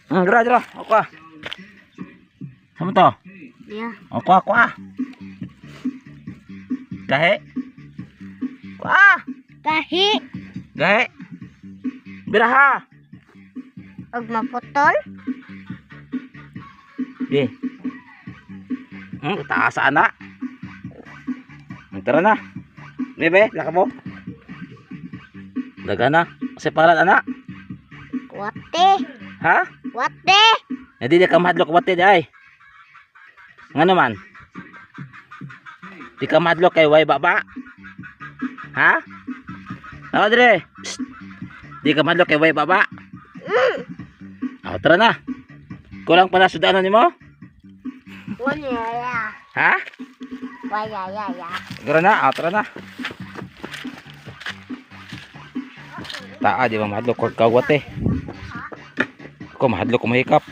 Dira, dira. Ako ah. Sama to? Ya. Ako ah. Gahe. Ah, Kahi. gahe. Biraha. Og maputol. Di. Taas ana. Tara na. Bebe, laka mo. Daga na. Kasi pangalan ana. Wate. Ha? Wate. Hindi ka mahadlok wate di ay. Nga naman. Di ka mahadlok kay way baba. Ha? Ako dire. Psst. Di ka mahadlok kay way baba. Tara na. Kulang pa na sudanan ni mo? Wala. Ha? Wala ya. Tara na, tara na. Taa, di ba mahadlok ko kawat eh. Ako mahadlok ko mahikap.